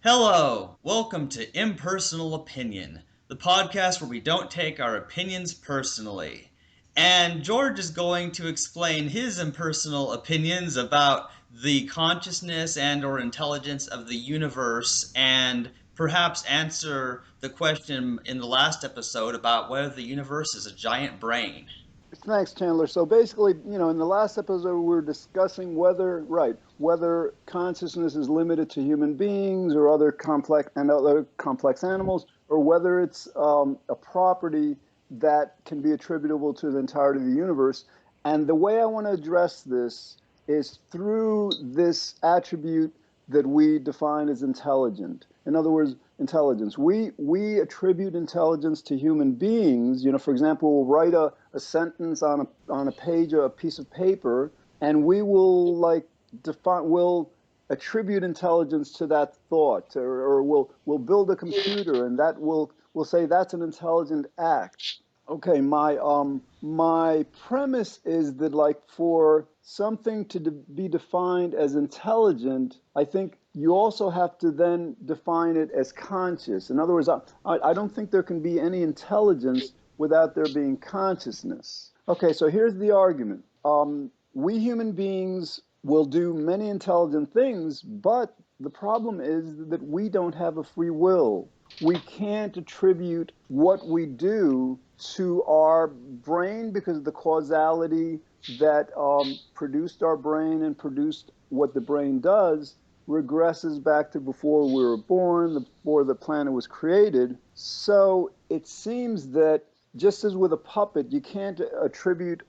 Hello, welcome to Impersonal Opinion, the podcast where we don't take our opinions personally. And George is going to explain his impersonal opinions about the consciousness and or intelligence of the universe and perhaps answer the question in the last episode about whether the universe is a giant brain. Thanks, Chandler. So basically, in the last episode, we were discussing whether consciousness is limited to human beings or other complex animals, or whether it's a property that can be attributable to the entirety of the universe. And the way I want to address this is through this attribute that we define as intelligent. In other words, intelligence. We attribute intelligence to human beings. For example, we'll write a sentence on a page, a piece of paper, and we will will attribute intelligence to that thought, or we'll build a computer, and that will say that's an intelligent act. Okay, my premise is that for something to be defined as intelligent, I think you also have to then define it as conscious. In other words, I don't think there can be any intelligence without there being consciousness. Okay, so here's the argument. We human beings will do many intelligent things, but the problem is that we don't have a free will. We can't attribute what we do to our brain because of the causality that produced our brain and produced what the brain does regresses back to before we were born, before the planet was created. So it seems that just as with a puppet, you can't attribute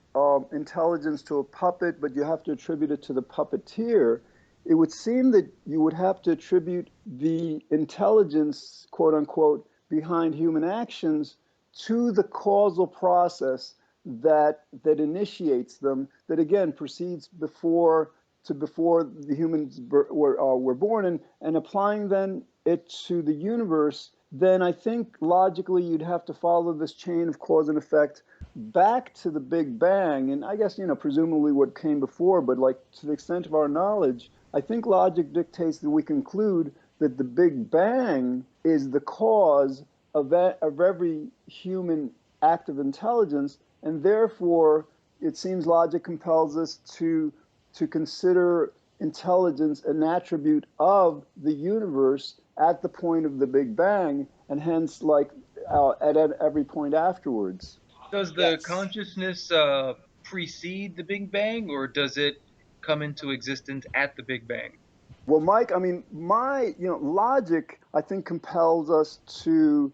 intelligence to a puppet, but you have to attribute it to the puppeteer. It would seem that you would have to attribute the intelligence, quote unquote, behind human actions to the causal process that initiates them, that again proceeds before the humans were born, and applying then it to the universe. Then I think logically you'd have to follow this chain of cause and effect back to the Big Bang, and I guess presumably what came before, but to the extent of our knowledge, I think logic dictates that we conclude that the Big Bang is the cause of every human act of intelligence, and therefore it seems logic compels us to consider intelligence an attribute of the universe at the point of the Big Bang, and hence at every point afterwards. Does the Yes. consciousness precede the Big Bang, or does it come into existence at the Big Bang? Well, Mike, I mean, my logic, I think, compels us to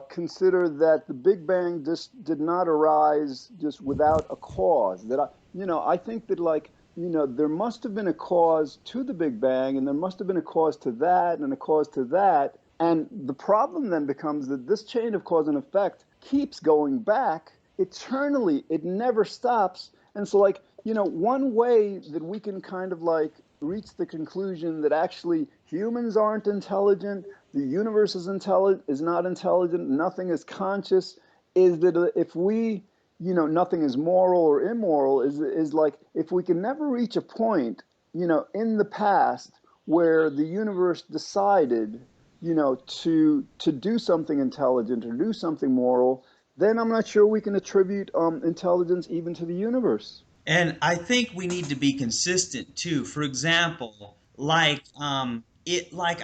consider that the Big Bang just did not arise just without a cause. That I think that there must have been a cause to the Big Bang, and there must have been a cause to that, and a cause to that. And the problem then becomes that this chain of cause and effect keeps going back eternally. It never stops. And so, one way that we can kind of reach the conclusion that actually humans aren't intelligent, the universe is not intelligent, nothing is conscious, is that if we, nothing is moral or immoral, is if we can never reach a point, in the past where the universe decided, to do something intelligent or do something moral, then I'm not sure we can attribute intelligence even to the universe. And I think we need to be consistent too. For example, I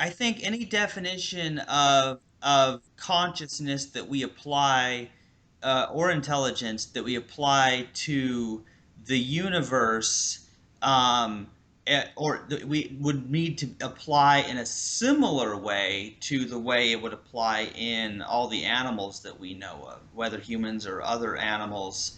think any definition of consciousness that we apply or intelligence that we apply to the universe, we would need to apply in a similar way to the way it would apply in all the animals that we know of, whether humans or other animals,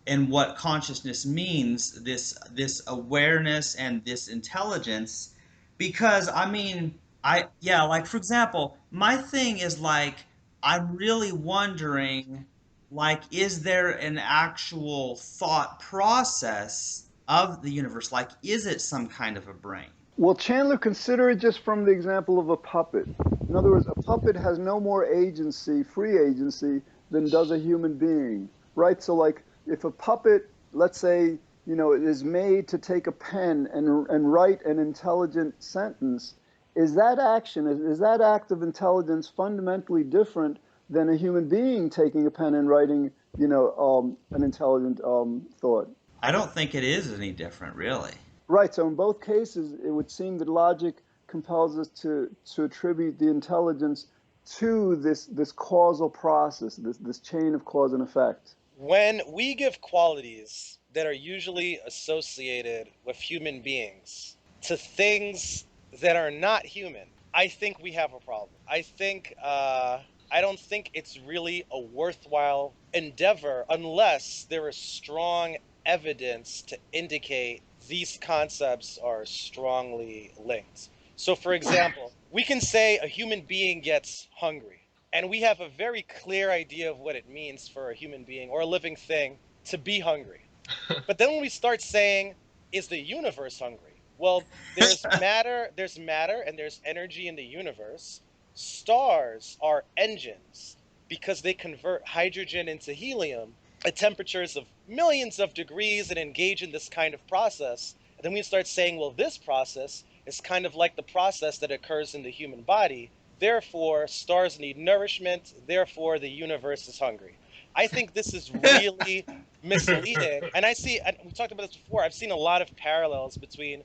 and what consciousness means, this awareness and this intelligence. Because for example, my thing is I'm really wondering, is there an actual thought process of the universe? Is it some kind of a brain? Well, Chandler, consider it just from the example of a puppet. In other words, a puppet has no more agency, free agency, than does a human being, right? So, if a puppet, let's say, is made to take a pen and write an intelligent sentence, is that action, is that act of intelligence fundamentally different than a human being taking a pen and writing, an intelligent thought? I don't think it is any different, really. Right. So in both cases, it would seem that logic compels us to attribute the intelligence to this causal process, this chain of cause and effect. When we give qualities that are usually associated with human beings to things that are not human, I think we have a problem. I don't think it's really a worthwhile endeavor unless there is strong evidence to indicate these concepts are strongly linked. So, for example, we can say a human being gets hungry, and we have a very clear idea of what it means for a human being or a living thing to be hungry. But then when we start saying, is the universe hungry? Well, there's matter and there's energy in the universe. Stars are engines because they convert hydrogen into helium at temperatures of millions of degrees and engage in this kind of process. And then we start saying, well, this process is kind of like the process that occurs in the human body. Therefore, stars need nourishment. Therefore, the universe is hungry. I think this is really misleading. And we talked about this before, I've seen a lot of parallels between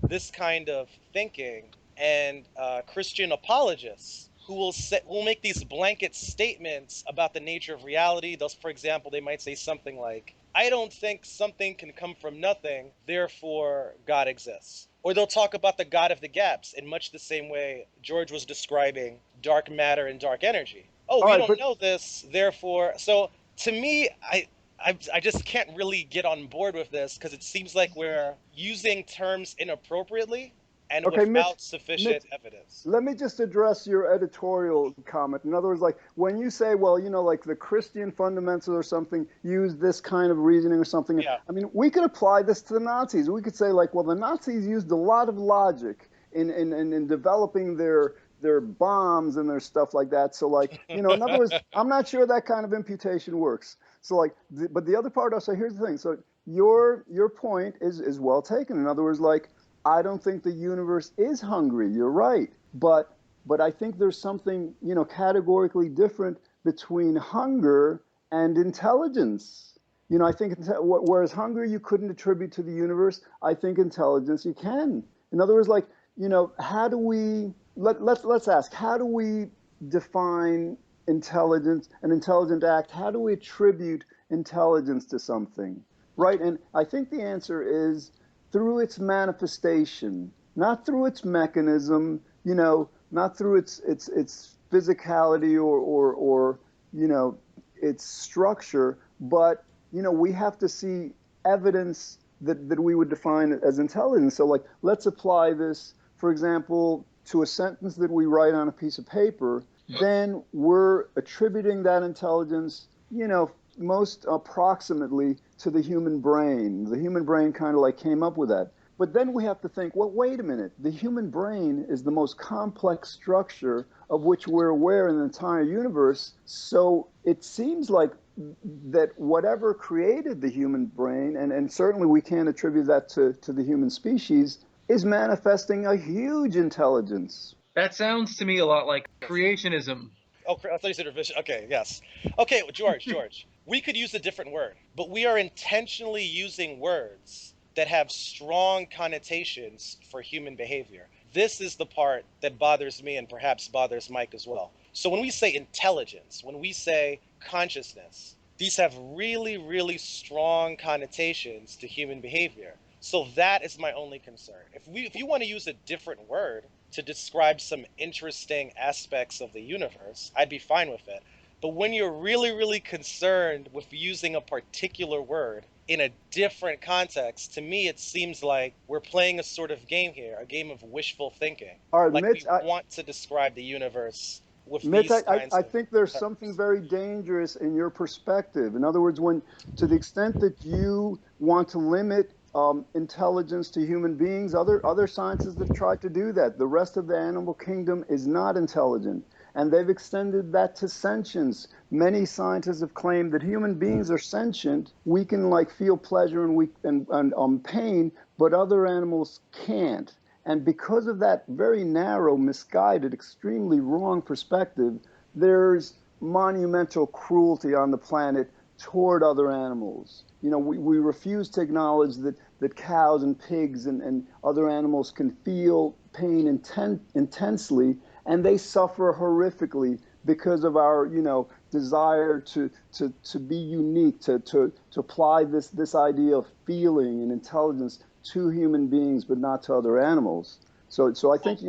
this kind of thinking and Christian apologists who will make these blanket statements about the nature of reality. Those, for example, they might say something like, I don't think something can come from nothing, therefore God exists. Or they'll talk about the God of the gaps in much the same way George was describing dark matter and dark energy. Oh, we don't know this, therefore. So to me, I just can't really get on board with this because it seems like we're using terms inappropriately and without sufficient evidence. Let me just address your editorial comment. In other words, like when you say, well, like the Christian fundamentals or something use this kind of reasoning or something. Yeah. I mean, we could apply this to the Nazis. We could say, like, well, the Nazis used a lot of logic in developing their bombs and their stuff like that. So, like, in other words, I'm not sure that kind of imputation works. So, like, but the other part, also, here's the thing. So your point is well taken. In other words, like, I don't think the universe is hungry. You're right. But I think there's something, categorically different between hunger and intelligence. I think whereas hunger you couldn't attribute to the universe, I think intelligence you can. In other words, like, how do we let's ask, how do we define intelligence, an intelligent act? How do we attribute intelligence to something? Right? And I think the answer is through its manifestation, not through its mechanism, not through its physicality or its structure, but we have to see evidence that we would define as intelligence. So, like, let's apply this, for example, to a sentence that we write on a piece of paper. Then we're attributing that intelligence, most approximately to the human brain. The human brain kind of like came up with that. But then we have to think, well, wait a minute. The human brain is the most complex structure of which we're aware in the entire universe. So it seems like that whatever created the human brain, and certainly we can't attribute that to the human species, is manifesting a huge intelligence. That sounds to me a lot like creationism. Oh, I thought you said revision. Okay, yes. Okay, George, we could use a different word, but we are intentionally using words that have strong connotations for human behavior. This is the part that bothers me and perhaps bothers Mike as well. So when we say intelligence, when we say consciousness, these have really, really strong connotations to human behavior. So that is my only concern. If you want to use a different word to describe some interesting aspects of the universe, I'd be fine with it. But when you're really, really concerned with using a particular word in a different context, to me it seems like we're playing a sort of game here, a game of wishful thinking. All right, like Mitch, we want to describe the universe with Mitch, these kinds I think there's something very dangerous in your perspective. In other words, to the extent that you want to limit intelligence to human beings, other sciences have tried to do that. The rest of the animal kingdom is not intelligent, and they've extended that to sentience. Many scientists have claimed that human beings are sentient. We can feel pleasure and pain, but other animals can't. And because of that very narrow, misguided, extremely wrong perspective, there's monumental cruelty on the planet toward other animals. We refuse to acknowledge that cows and pigs and other animals can feel pain intensely, and they suffer horrifically because of our, desire to be unique, to apply this idea of feeling and intelligence to human beings, but not to other animals. So I think,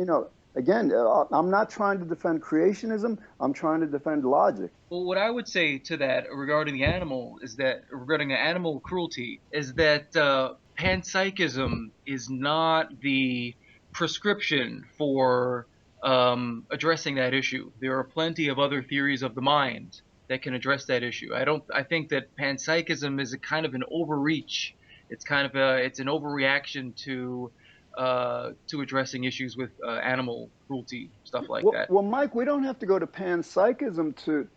again, I'm not trying to defend creationism. I'm trying to defend logic. Well, what I would say to that regarding the animal cruelty is that panpsychism is not the prescription for addressing that issue. There are plenty of other theories of the mind that can address that issue. I think that panpsychism is a kind of an overreach. It's an overreaction to addressing issues with animal cruelty, stuff like that. Well, Mike, we don't have to go to panpsychism to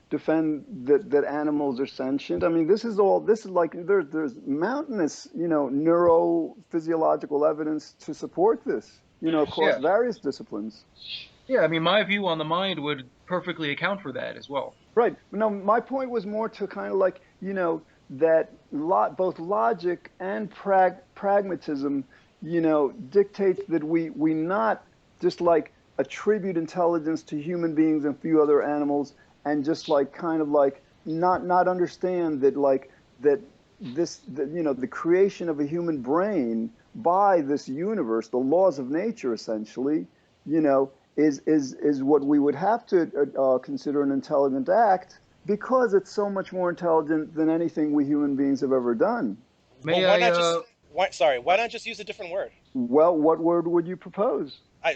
defend that animals are sentient. I mean, this is like there's mountainous, neurophysiological evidence to support this, across various disciplines. Yeah, I mean, my view on the mind would perfectly account for that as well. Right. No, my point was more to kind of like, that both logic and pragmatism, dictates that we not just like attribute intelligence to human beings and few other animals, and just like kind of like not understand that the creation of a human brain by this universe, the laws of nature essentially, is what we would have to consider an intelligent act, because it's so much more intelligent than anything we human beings have ever done. Why not just use a different word? Well, what word would you propose? I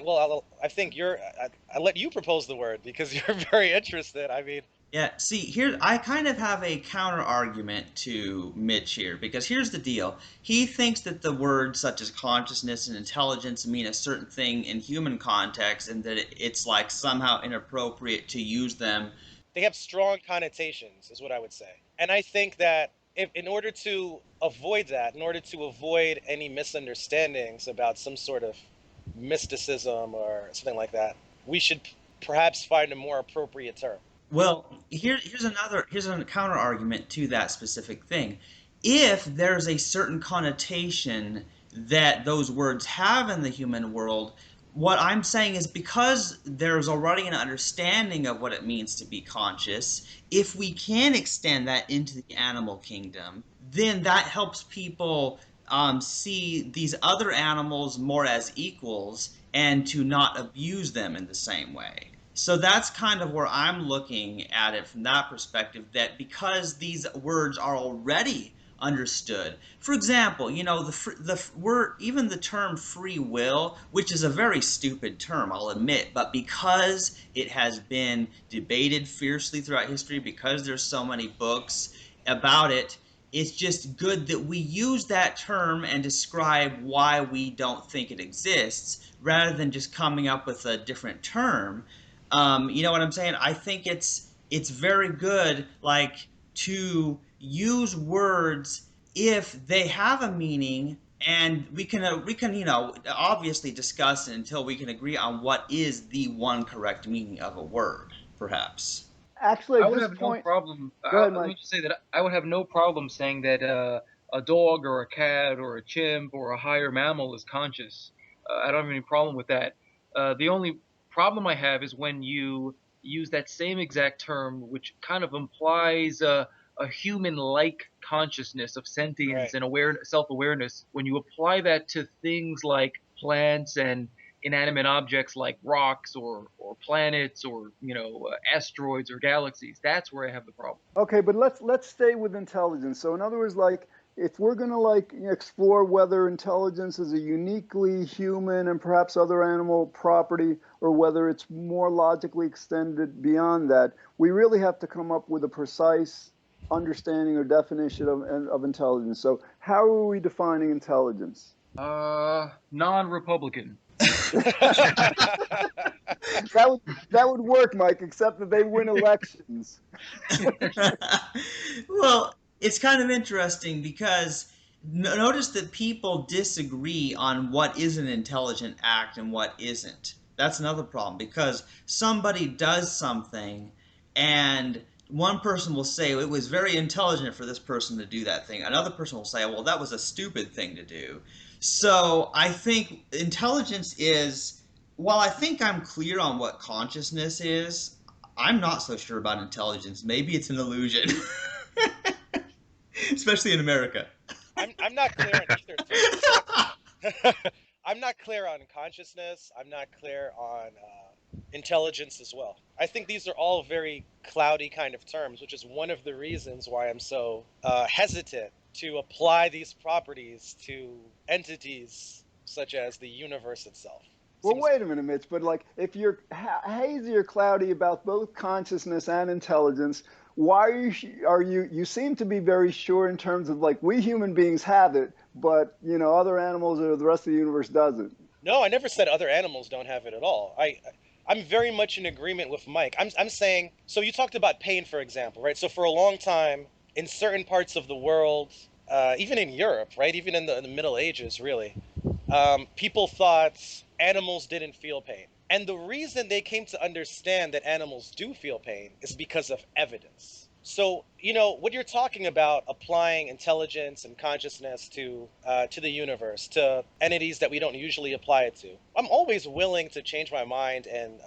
think I let you propose the word because you're very interested. I mean, yeah, see, here I kind of have a counter argument to Mitch here, because here's the deal. He thinks that the words such as consciousness and intelligence mean a certain thing in human context, and that it's like somehow inappropriate to use them. They have strong connotations, is what I would say. And I think that in order to avoid that, in order to avoid any misunderstandings about some sort of mysticism or something like that, we should perhaps find a more appropriate term. Well, here's a counter argument to that specific thing. If there's a certain connotation that those words have in the human world, what I'm saying is, because there's already an understanding of what it means to be conscious, if we can extend that into the animal kingdom, then that helps people see these other animals more as equals, and to not abuse them in the same way. So that's kind of where I'm looking at it from that perspective, that because these words are already understood. For example, even the term free will, which is a very stupid term, I'll admit, but because it has been debated fiercely throughout history, because there's so many books about it, it's just good that we use that term and describe why we don't think it exists, rather than just coming up with a different term. You know what I'm saying? I think it's very good, like, to use words if they have a meaning, and we can obviously discuss it until we can agree on what is the one correct meaning of a word, perhaps. Actually, I would have no problem. Let me just say that I would have no problem saying that a dog or a cat or a chimp or a higher mammal is conscious. I don't have any problem with that. The only problem I have is when you use that same exact term, which kind of implies a human-like consciousness of sentience and self-awareness. When you apply that to things like plants and inanimate objects like rocks or planets or asteroids or galaxies, that's where I have the problem. Okay, but let's stay with intelligence. So in other words, like, if we're going to explore whether intelligence is a uniquely human and perhaps other animal property, or whether it's more logically extended beyond that, we really have to come up with a precise understanding or definition of intelligence. So how are we defining intelligence? Non-Republican. That would work, Mike, except that they win elections. Well, it's kind of interesting, because notice that people disagree on what is an intelligent act and what isn't. That's another problem because somebody does something and one person will say it was very intelligent for this person to do that thing. Another person will say, well, that was a stupid thing to do. So I think intelligence is, while I think I'm clear on what consciousness is, I'm not so sure about intelligence. Maybe it's an illusion, especially in America. I'm not clear on either thing. I'm not clear on consciousness. I'm not clear on intelligence as well. I think these are all very cloudy kind of terms, which is one of the reasons why I'm so hesitant to apply these properties to entities such as the universe itself. Well, Seems wait a minute, Mitch, but like if you're hazy or cloudy about both consciousness and intelligence, why you seem to be very sure in terms of like we human beings have it, but other animals or the rest of the universe doesn't. No, I never said other animals don't have it at all. I'm very much in agreement with Mike. I'm saying, so you talked about pain, for example, right? So for a long time, in certain parts of the world, even in Europe, right? Even in the Middle Ages, really, people thought animals didn't feel pain. And the reason they came to understand that animals do feel pain is because of evidence. So, what you're talking about applying intelligence and consciousness to the universe, to entities that we don't usually apply it to. I'm always willing to change my mind and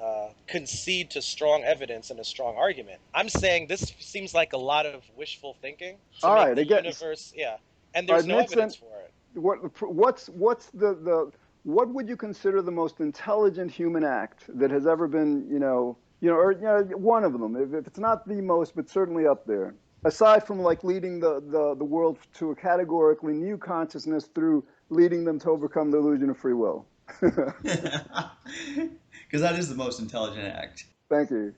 concede to strong evidence and a strong argument. I'm saying this seems like a lot of wishful thinking to All make right, the again, universe, yeah, and all there's right, no Mitch, then evidence for it. what would you consider the most intelligent human act that has ever been, or one of them, if it's not the most, but certainly up there, aside from like leading the world to a categorically new consciousness through leading them to overcome the illusion of free will? Because that is the most intelligent act. Thank you.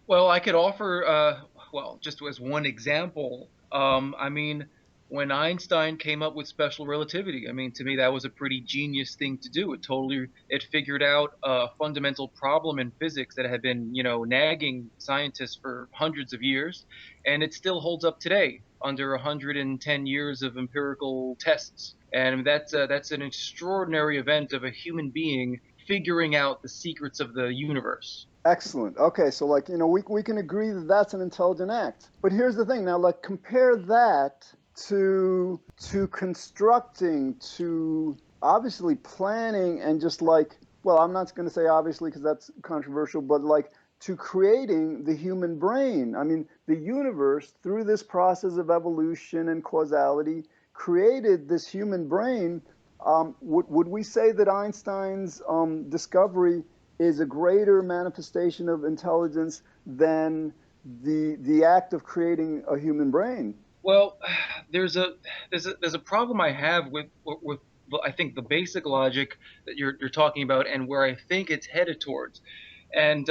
Well, I could offer, well, just as one example, I mean, when Einstein came up with special relativity, I mean, to me, that was a pretty genius thing to do. It figured out a fundamental problem in physics that had been, nagging scientists for hundreds of years, and it still holds up today under 110 years of empirical tests. And that's an extraordinary event of a human being figuring out the secrets of the universe. Excellent. Okay, so like, we can agree that that's an intelligent act. But here's the thing. Now, like, compare that to constructing, to obviously planning, and just like, well, I'm not going to say obviously because that's controversial, but like to creating the human brain. I mean, the universe, through this process of evolution and causality, created this human brain. Would we say that Einstein's discovery is a greater manifestation of intelligence than the act of creating a human brain? Well, there's a problem I have with I think the basic logic that you're talking about and where I think it's headed towards. And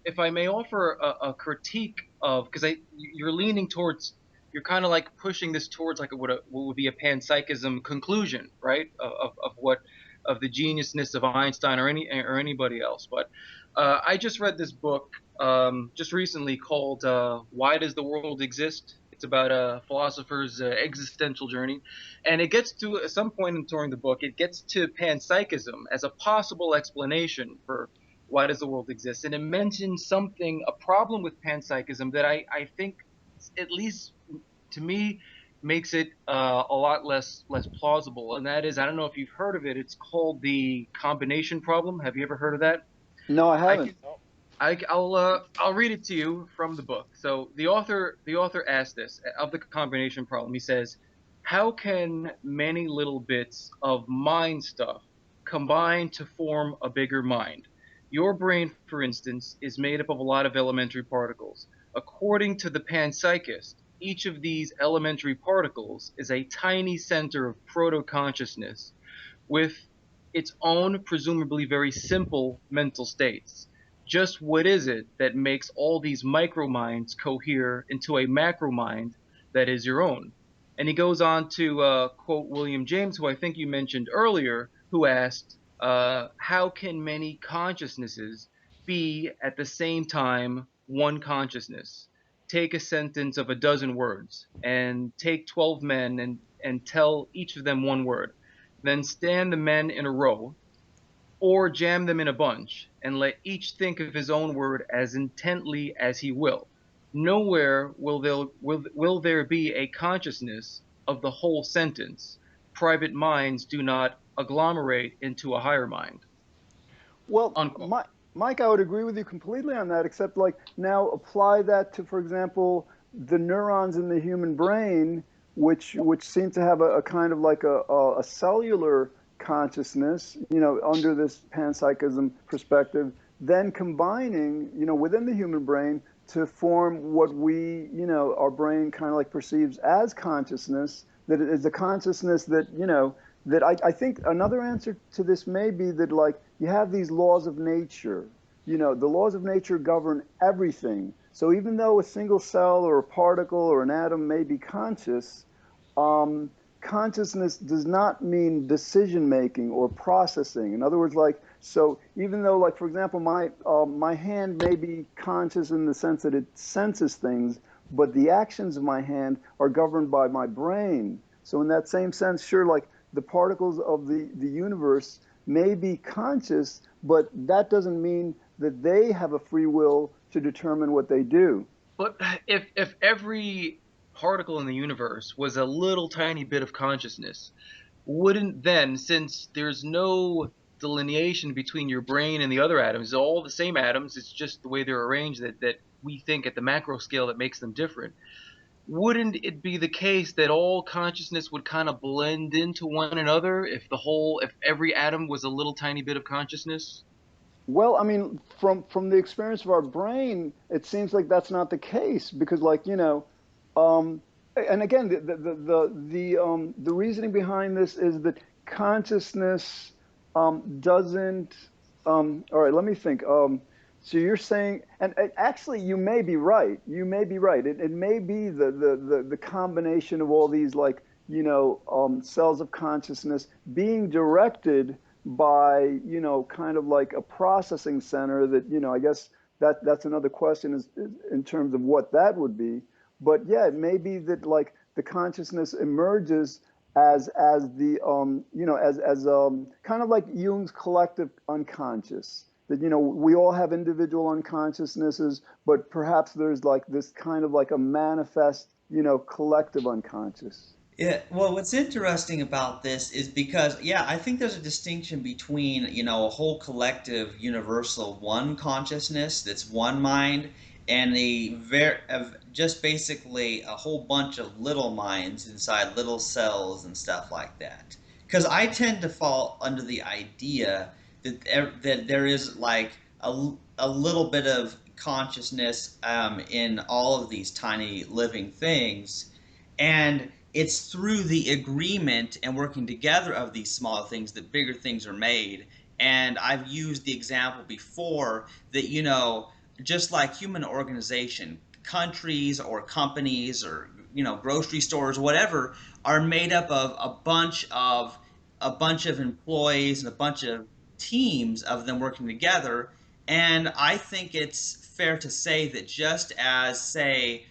if I may offer a critique of, because you're leaning towards, you're kind of like pushing this towards like what would be a panpsychism conclusion, right? Of the geniusness of Einstein or anybody else. But I just read this book just recently called "Why Does the World Exist?" It's about a philosopher's existential journey, and it gets to at some point during the book, it gets to panpsychism as a possible explanation for why does the world exist, and it mentions a problem with panpsychism that I think, at least to me, makes it a lot less plausible, and that is, I don't know if you've heard of it. It's called the combination problem. Have you ever heard of that? No, I I haven't. can, I'll read it to you from the book. So the author asked this of the combination problem. He says, "How can many little bits of mind stuff combine to form a bigger mind? Your brain, for instance, is made up of a lot of elementary particles. According to the panpsychist, each of these elementary particles is a tiny center of proto-consciousness with its own presumably very simple mental states. Just what is it that makes all these microminds cohere into a macromind that is your own?" And he goes on to quote William James, who I think you mentioned earlier, who asked, "How can many consciousnesses be at the same time one consciousness?" take a sentence of 12 words and take 12 men and tell each of them one word, then stand the men in a row or jam them in a bunch and let each think of his own word as intently as he will. Nowhere will there be a consciousness of the whole sentence. Private minds do not agglomerate into a higher mind. Well, Unquote. Mike, I would agree with you completely on that, except like now apply that to, for example, the neurons in the human brain, which seem to have a kind of like a cellular consciousness, under this panpsychism perspective, then combining, within the human brain to form what we, our brain kind of like perceives as consciousness, that it is a consciousness that, that I think another answer to this may be that like you have these laws of nature. The laws of nature govern everything. So even though a single cell or a particle or an atom may be conscious, consciousness does not mean decision making or processing. In other words, like, so even though, like, for example, my hand may be conscious in the sense that it senses things, but the actions of my hand are governed by my brain. So in that same sense, sure, like the particles of the universe may be conscious, but that doesn't mean that they have a free will to determine what they do. But if every particle in the universe was a little tiny bit of consciousness, wouldn't then, since there's no delineation between your brain and the other atoms, it's all the same atoms, it's just the way they're arranged that we think at the macro scale that makes them different, wouldn't it be the case that all consciousness would kind of blend into one another if every atom was a little tiny bit of consciousness? Well, I mean, from the experience of our brain, it seems like that's not the case because, like, and again, the reasoning behind this is that consciousness doesn't. All right, let me think. So you're saying, and actually, you may be right. You may be right. It may be the combination of all these, like, cells of consciousness being directed by, kind of like a processing center that, I guess that's another question is in terms of what that would be. But yeah, it may be that like the consciousness emerges as the, as kind of like Jung's collective unconscious. That, we all have individual unconsciousnesses, but perhaps there's like this kind of like a manifest, collective unconscious. Yeah, well, what's interesting about this is because, yeah, I think there's a distinction between, a whole collective universal one consciousness that's one mind and just basically a whole bunch of little minds inside little cells and stuff like that. Because I tend to fall under the idea that there is like a little bit of consciousness in all of these tiny living things, and it's through the agreement and working together of these smaller things that bigger things are made. And I've used the example before that, just like human organization, countries or companies or, grocery stores, whatever, are made up of a bunch of employees and a bunch of teams of them working together. And I think it's fair to say that just as, say,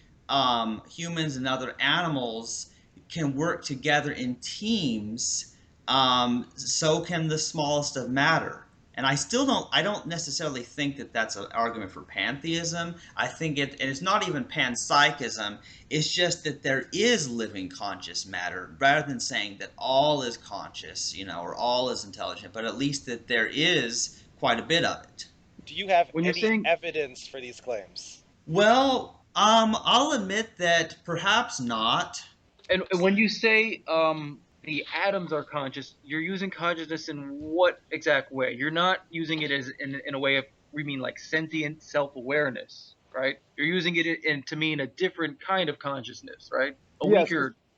humans and other animals can work together in teams, so can the smallest of matter. And I don't necessarily think that that's an argument for pantheism. I think and it's not even panpsychism. It's just that there is living conscious matter, rather than saying that all is conscious, or all is intelligent, but at least that there is quite a bit of it. Do you have When you're any saying evidence for these claims? Well, I'll admit that perhaps not. And when you say the atoms are conscious, you're using consciousness in what exact way? You're not using it as in a way of, we mean like sentient self-awareness, right? You're using it to mean a different kind of consciousness, right? Yes.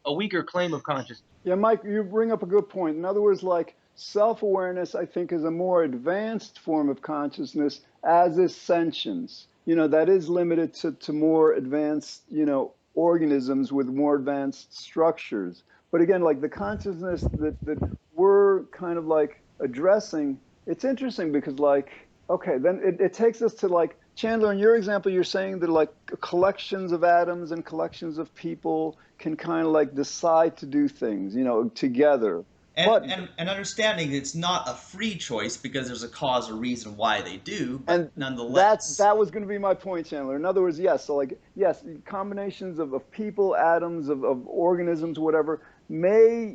A weaker claim of consciousness. Yeah, Mike, you bring up a good point. In other words, like self-awareness, I think, is a more advanced form of consciousness, as is sentience. That is limited to more advanced, organisms with more advanced structures. But again, like the consciousness that we're kind of like addressing, it's interesting because like, okay, then it takes us to like Chandler, in your example, you're saying that like collections of atoms and collections of people can kind of like decide to do things, together. and, But and understanding it's not a free choice because there's a cause or reason why they do, but and that nonetheless. that was going to be my point, Chandler. In other words, yes. So like yes, combinations of people, atoms, of organisms, whatever, may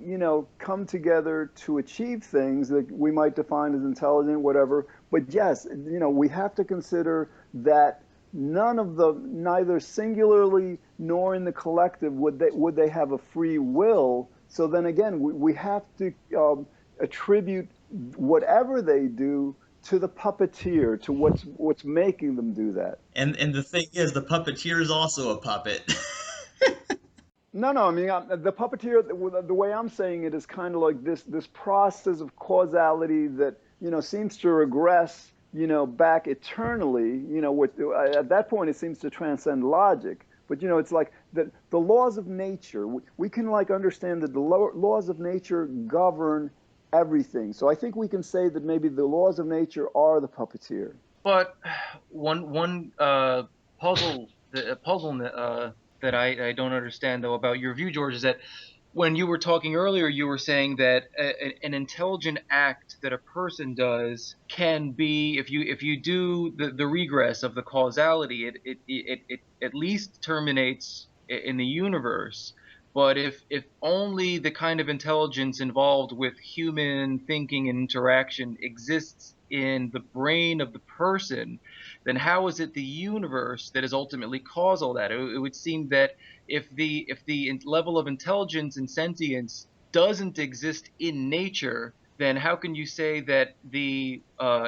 come together to achieve things that we might define as intelligent, whatever. But yes, we have to consider that neither singularly nor in the collective would they have a free will. So then again, we have to attribute whatever they do to the puppeteer, to what's making them do that. And the thing is, the puppeteer is also a puppet. No. I mean, the puppeteer. The way I'm saying it is kind of like this process of causality that seems to regress back eternally. At that point it seems to transcend logic. But it's like the laws of nature. We can like understand that the laws of nature govern everything. So I think we can say that maybe the laws of nature are the puppeteer. But one puzzle that I don't understand though about your view, George, is that when you were talking earlier, you were saying that an intelligent act that a person does can be, if you do the regress of the causality, it at least terminates in the universe. But if only the kind of intelligence involved with human thinking and interaction exists in the brain of the person, then how is it the universe that is ultimately cause all that? It would seem that if the level of intelligence and sentience doesn't exist in nature, then how can you say that the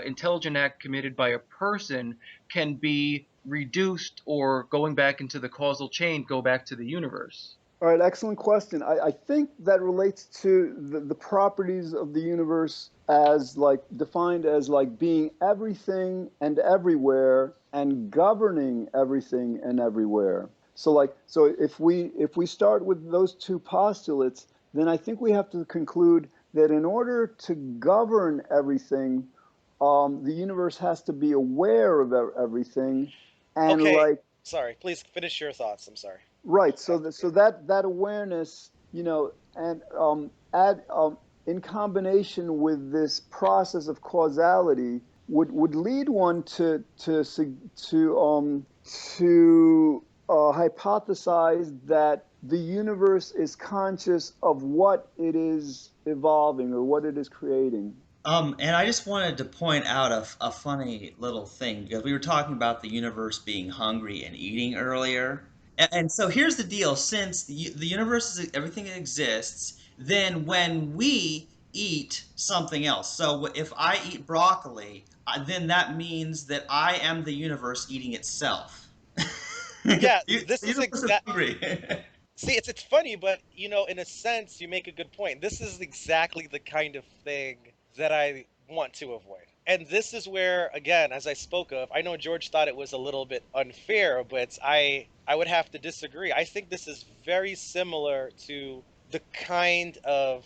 intelligent act committed by a person can be reduced, or going back into the causal chain, go back to the universe? All right, excellent question. I think that relates to the properties of the universe as like defined as like being everything and everywhere and governing everything and everywhere. So if we start with those two postulates, then I think we have to conclude that in order to govern everything, the universe has to be aware of everything, and Okay, like sorry. Please finish your thoughts. I'm sorry. right. So that awareness, and in combination with this process of causality, would lead one to hypothesize that the universe is conscious of what it is evolving or what it is creating. And I just wanted to point out a funny little thing because we were talking about the universe being hungry and eating earlier. And so here's the deal: since the universe is everything that exists, then when we eat something else, so if I eat broccoli, then that means that I am the universe eating itself. Yeah, The this is universe is exact. hungry. See, it's funny, but in a sense, you make a good point. This is exactly the kind of thing that I want to avoid. And this is where, again, as I spoke of, I know George thought it was a little bit unfair, but I would have to disagree. I think this is very similar to the kind of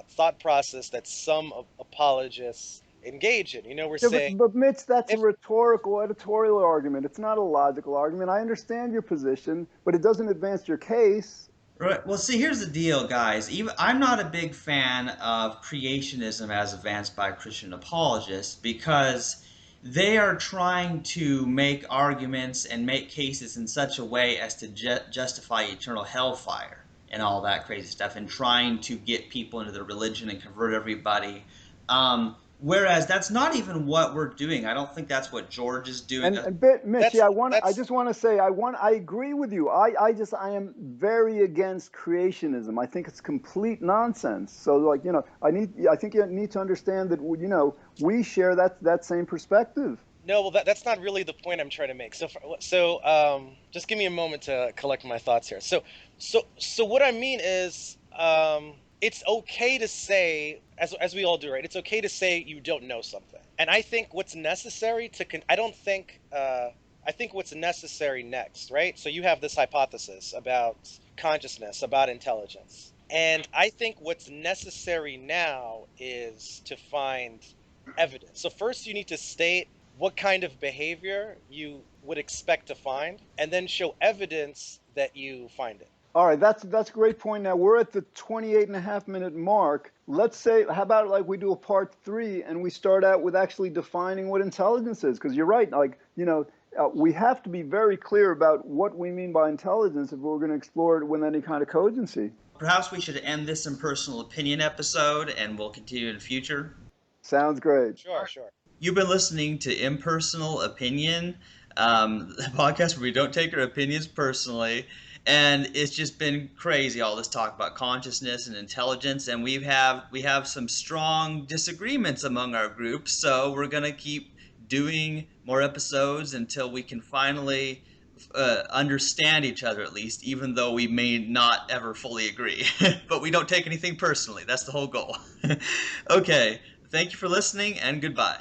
thought process that some apologists engage in. We're Yeah, saying but Mitch, that's a if rhetorical editorial argument. It's not a logical argument. I understand your position, but it doesn't advance your case. Right. Well, see, here's the deal, guys. Even I'm not a big fan of creationism as advanced by Christian apologists because they are trying to make arguments and make cases in such a way as to justify eternal hellfire and all that crazy stuff, and trying to get people into the religion and convert everybody. Whereas that's not even what we're doing. I don't think that's what George is doing. Mitch, that's yeah, I that's just want to say, I agree with you. I am very against creationism. I think it's complete nonsense. So, like, I think you need to understand that, we share that same perspective. No, well, that's not really the point I'm trying to make. Just give me a moment to collect my thoughts here. So what I mean is, it's okay to say, as we all do, right? It's okay to say you don't know something, and I think what's necessary I don't think, I think what's necessary next, right? So you have this hypothesis about consciousness, about intelligence, and I think what's necessary now is to find evidence. So first, you need to state what kind of behavior you would expect to find, and then show evidence that you find it. All right, that's a great point. Now we're at the 28.5-minute mark. Let's say, how about like we do a part 3 and we start out with actually defining what intelligence is? Because you're right, like, we have to be very clear about what we mean by intelligence if we're going to explore it with any kind of cogency. Perhaps we should end this Impersonal Opinion episode, and we'll continue in the future. Sounds great. Sure. You've been listening to Impersonal Opinion, the podcast where we don't take our opinions personally. And it's just been crazy, all this talk about consciousness and intelligence, and we have some strong disagreements among our groups, so we're going to keep doing more episodes until we can finally understand each other, at least, even though we may not ever fully agree. But we don't take anything personally. That's the whole goal. Okay, thank you for listening, and goodbye.